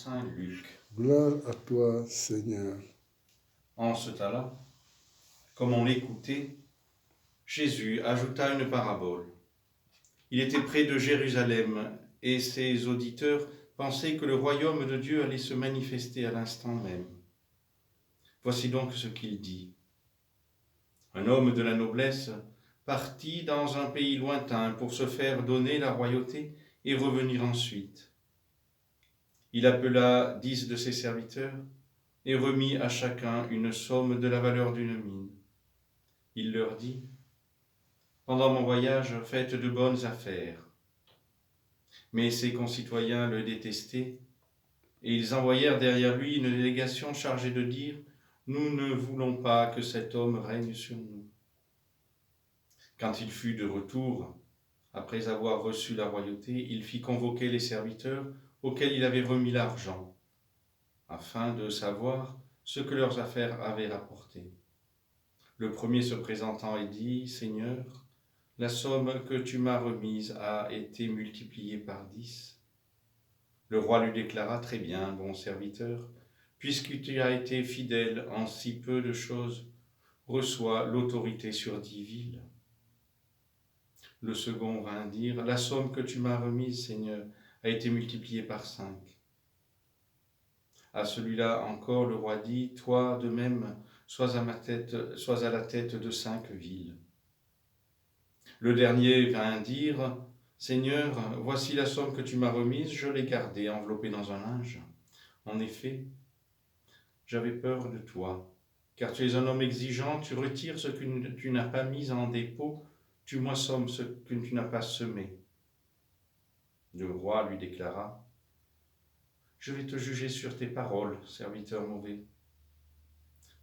saint Luc. Gloire à toi, Seigneur. En ce temps-là, comme on l'écoutait, Jésus ajouta une parabole. Il était près de Jérusalem et ses auditeurs pensaient que le royaume de Dieu allait se manifester à l'instant même. Voici donc ce qu'il dit. Un homme de la noblesse partit dans un pays lointain pour se faire donner la royauté et revenir ensuite. Il appela 10 de ses serviteurs et remit à chacun une somme de la valeur d'une mine. Il leur dit : « Pendant mon voyage, faites de bonnes affaires. » Mais ses concitoyens le détestaient et ils envoyèrent derrière lui une délégation chargée de dire : « Nous ne voulons pas que cet homme règne sur nous. » Quand il fut de retour, après avoir reçu la royauté, il fit convoquer les serviteurs auxquels il avait remis l'argent, afin de savoir ce que leurs affaires avaient rapporté. Le premier se présentant et dit : « Seigneur, la somme que tu m'as remise a été multipliée par 10. » Le roi lui déclara : « Très bien, bon serviteur, puisque tu as été fidèle en si peu de choses, reçois l'autorité sur 10 villes. » Le second vint dire : « La somme que tu m'as remise, Seigneur, a été multipliée par 5. » À celui-là encore, le roi dit : « Toi, de même, sois à la tête de 5 villes. » Le dernier vint dire : « Seigneur, voici la somme que tu m'as remise, je l'ai gardée, enveloppée dans un linge. En effet, j'avais peur de toi, car tu es un homme exigeant, tu retires ce que tu n'as pas mis en dépôt, tu moissonnes ce que tu n'as pas semé. » Le roi lui déclara : « Je vais te juger sur tes paroles, serviteur mauvais.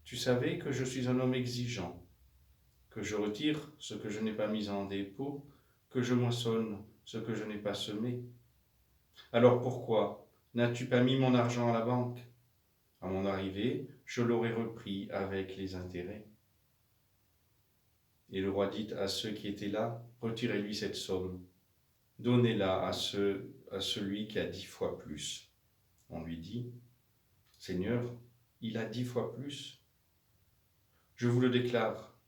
Tu savais que je suis un homme exigeant, que je retire ce que je n'ai pas mis en dépôt, que je moissonne ce que je n'ai pas semé. Alors pourquoi n'as-tu pas mis mon argent à la banque ? À mon arrivée, je l'aurais repris avec les intérêts. » Et le roi dit à ceux qui étaient là : « Retirez-lui cette somme, donnez-la à celui qui a 10 fois plus. » On lui dit : « Seigneur, il a 10 fois plus. » « Je vous le déclare,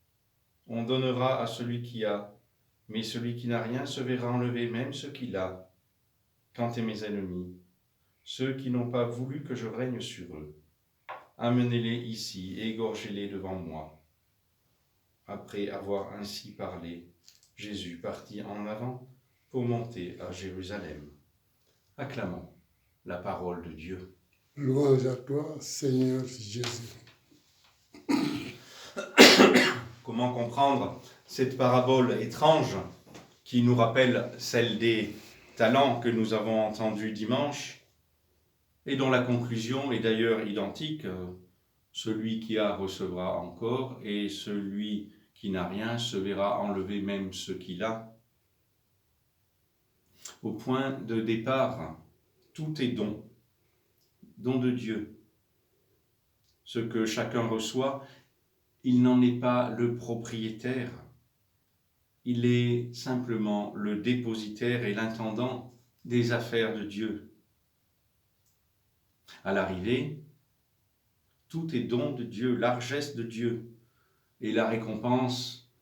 on donnera à celui qui a, mais celui qui n'a rien se verra enlever même ce qu'il a. Quant à mes ennemis, ceux qui n'ont pas voulu que je règne sur eux, amenez-les ici et égorgez-les devant moi. » Après avoir ainsi parlé, Jésus partit en avant pour monter à Jérusalem. Acclamons la parole de Dieu. Louange à toi, Seigneur Jésus. Comment comprendre cette parabole étrange qui nous rappelle celle des talents que nous avons entendue dimanche et dont la conclusion est d'ailleurs identique. Celui qui a recevra encore et celui qui n'a rien se verra enlever même ce qu'il a. Au point de départ, tout est don de Dieu. Ce que chacun reçoit, il n'en est pas le propriétaire. Il est simplement le dépositaire et l'intendant des affaires de Dieu. À l'arrivée, tout est don de Dieu, largesse de Dieu, et la récompense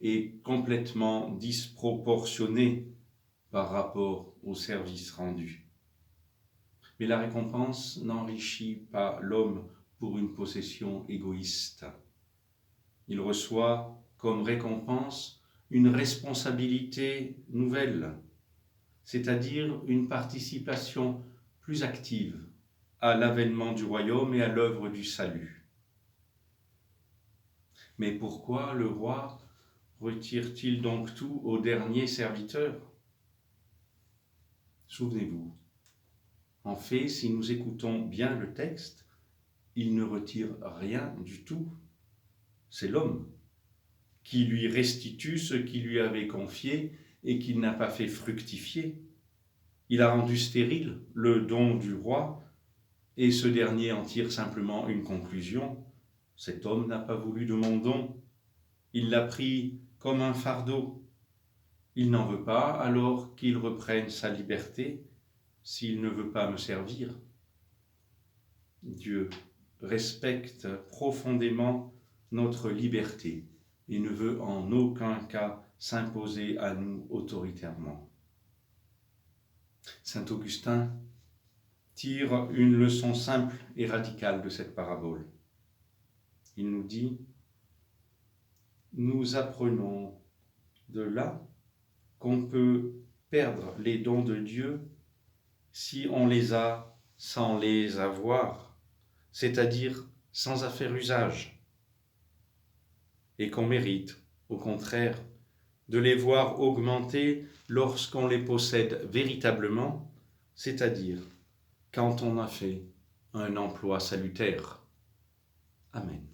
est complètement disproportionnée par rapport au service rendu. Mais la récompense n'enrichit pas l'homme pour une possession égoïste. Il reçoit comme récompense une responsabilité nouvelle, c'est-à-dire une participation plus active à l'avènement du royaume et à l'œuvre du salut. Mais pourquoi le roi retire-t-il donc tout au dernier serviteur ? Souvenez-vous, en fait, si nous écoutons bien le texte, il ne retire rien du tout. C'est l'homme qui lui restitue ce qu'il lui avait confié et qu'il n'a pas fait fructifier. Il a rendu stérile le don du roi et ce dernier en tire simplement une conclusion. Cet homme n'a pas voulu de mon don. Il l'a pris comme un fardeau. Il n'en veut pas, alors qu'il reprenne sa liberté s'il ne veut pas me servir. Dieu respecte profondément notre liberté et ne veut en aucun cas s'imposer à nous autoritairement. Saint Augustin tire une leçon simple et radicale de cette parabole. Il nous dit: nous apprenons de là qu'on peut perdre les dons de Dieu si on les a sans les avoir, c'est-à-dire sans en faire usage, et qu'on mérite, au contraire, de les voir augmenter lorsqu'on les possède véritablement, c'est-à-dire quand on a fait un emploi salutaire. Amen.